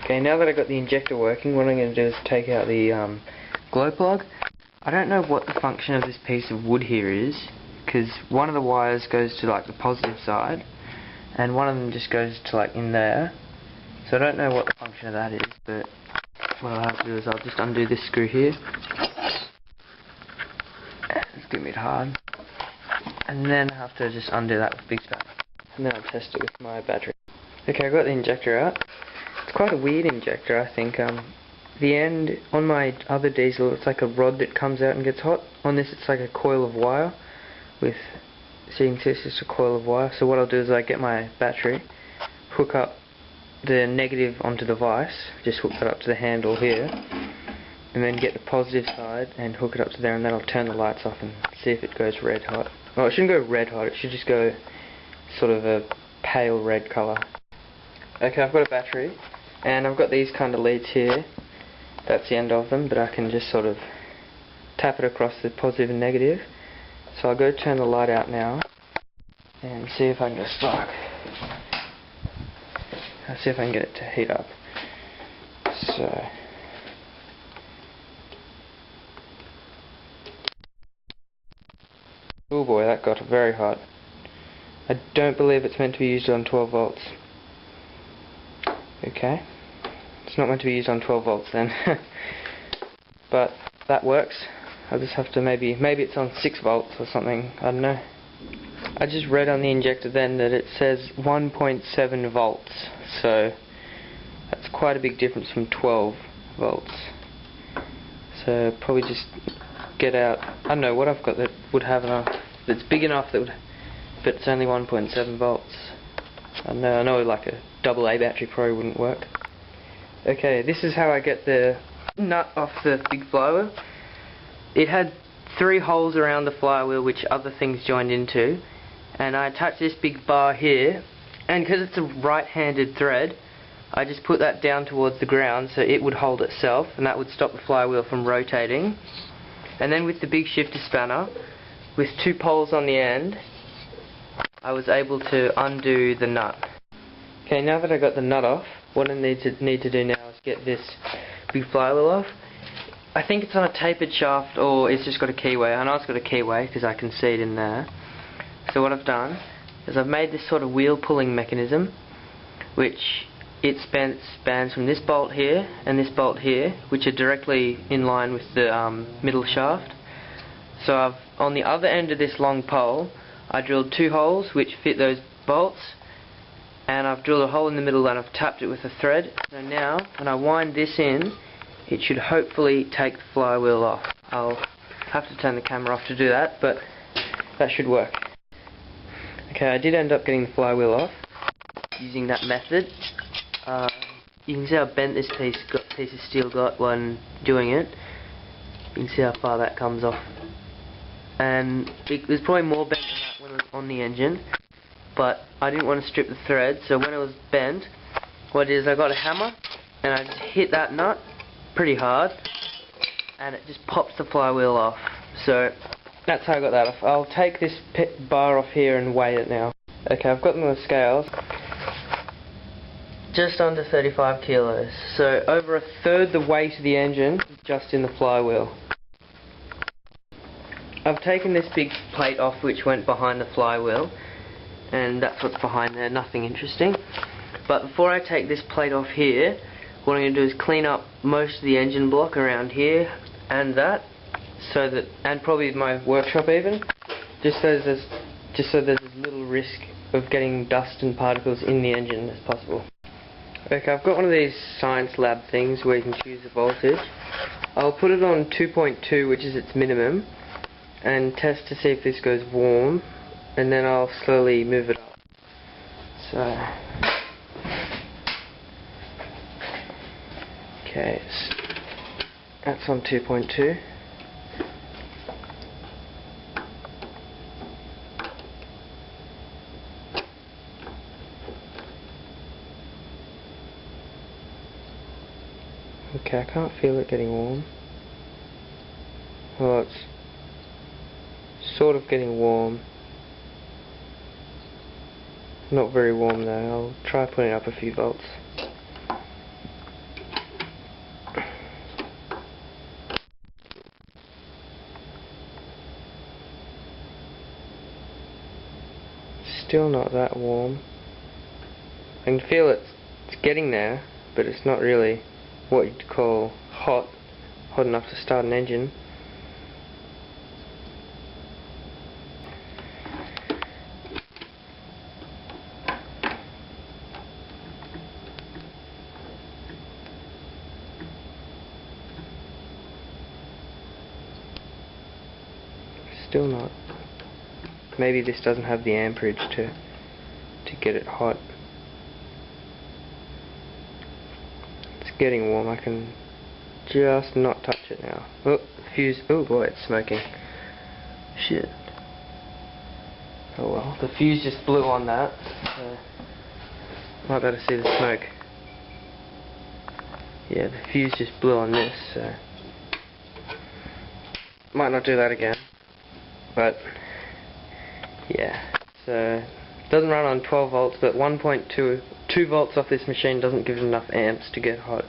Okay, now that I've got the injector working, what I'm going to do is take out the glow plug. I don't know what the function of this piece of wood here is, because one of the wires goes to like the positive side, and one of them just goes to like in there. So I don't know what the function of that is, but what I'll have to do is I'll just undo this screw here. It's getting a bit hard. And then I have to just undo that with a big spanner. And then I'll test it with my battery. Okay, I've got the injector out. It's quite a weird injector, I think. The end on my other diesel, it's like a rod that comes out and gets hot. On this, it's like a coil of wire. So you can see it's just a coil of wire. So what I'll do is I get my battery, hook up the negative onto the vise, just hook that up to the handle here, and then get the positive side and hook it up to there, and then I'll turn the lights off and see if it goes red hot. Well, it shouldn't go red hot, it should just go sort of a pale red colour. Okay, I've got a battery, and I've got these kind of leads here. That's the end of them, but I can just sort of tap it across the positive and negative. So I'll go turn the light out now and see if I can get a spark. I'll see if I can get it to heat up. So oh boy, that got very hot. I don't believe it's meant to be used on 12 volts. Okay. It's not meant to be used on 12 volts then. But that works. I'll just have to maybe it's on 6 volts or something, I don't know. I just read on the injector then that it says 1.7 volts, so that's quite a big difference from 12 volts. So probably just get out, I don't know what I've got that would have enough, that's big enough that would, but it's only 1.7 volts. I know like a AA battery probably wouldn't work. Okay, this is how I get the nut off the big flywheel. It had 3 holes around the flywheel which other things joined into, and I attached this big bar here, and because it's a right-handed thread, I just put that down towards the ground so it would hold itself, and that would stop the flywheel from rotating. And then with the big shifter spanner, with 2 poles on the end, I was able to undo the nut. Okay, now that I got the nut off, what I need to do now is get this big flywheel off. I think it's on a tapered shaft, or it's just got a keyway. I know it's got a keyway because I can see it in there. So what I've done is I've made this sort of wheel pulling mechanism, which it spans from this bolt here and this bolt here, which are directly in line with the middle shaft. So on the other end of this long pole, I drilled 2 holes which fit those bolts, and I've drilled a hole in the middle and I've tapped it with a thread. So now when I wind this in, it should hopefully take the flywheel off. I'll have to turn the camera off to do that, but that should work. Okay, I did end up getting the flywheel off using that method. You can see how bent this piece of steel got when doing it. You can see how far that comes off. And it was probably more bent than that when it was on the engine, but I didn't want to strip the thread, so when it was bent, what I did is I got a hammer and I just hit that nut pretty hard, and it just pops the flywheel off. So that's how I got that off. I'll take this bar off here and weigh it now. Okay, I've got them on the scales. Just under 35 kilos. So over 1/3 the weight of the engine just in the flywheel. I've taken this big plate off which went behind the flywheel, and that's what's behind there, nothing interesting. But before I take this plate off here, what I'm going to do is clean up most of the engine block around here and that, so that, and probably my workshop even, just so there's as little risk of getting dust and particles in the engine as possible. Okay, I've got one of these science lab things where you can choose the voltage. I'll put it on 2.2, which is its minimum, and test to see if this goes warm, and then I'll slowly move it up. So okay, so that's on 2.2. Okay, I can't feel it getting warm. Well, it's sort of getting warm. Not very warm though. I'll try putting up a few volts. Still not that warm. I can feel it's getting there, but it's not really what you'd call hot enough to start an engine. Still not. Maybe this doesn't have the amperage to get it hot. It's getting warm. I can just not touch it now. Oh, the fuse. Oh boy, it's smoking. Shit. Oh well, the fuse just blew on that. So might be able to see the smoke. Yeah, the fuse just blew on this, so might not do that again. But yeah, so it doesn't run on 12 volts, but 1.2 volts off this machine doesn't give it enough amps to get hot.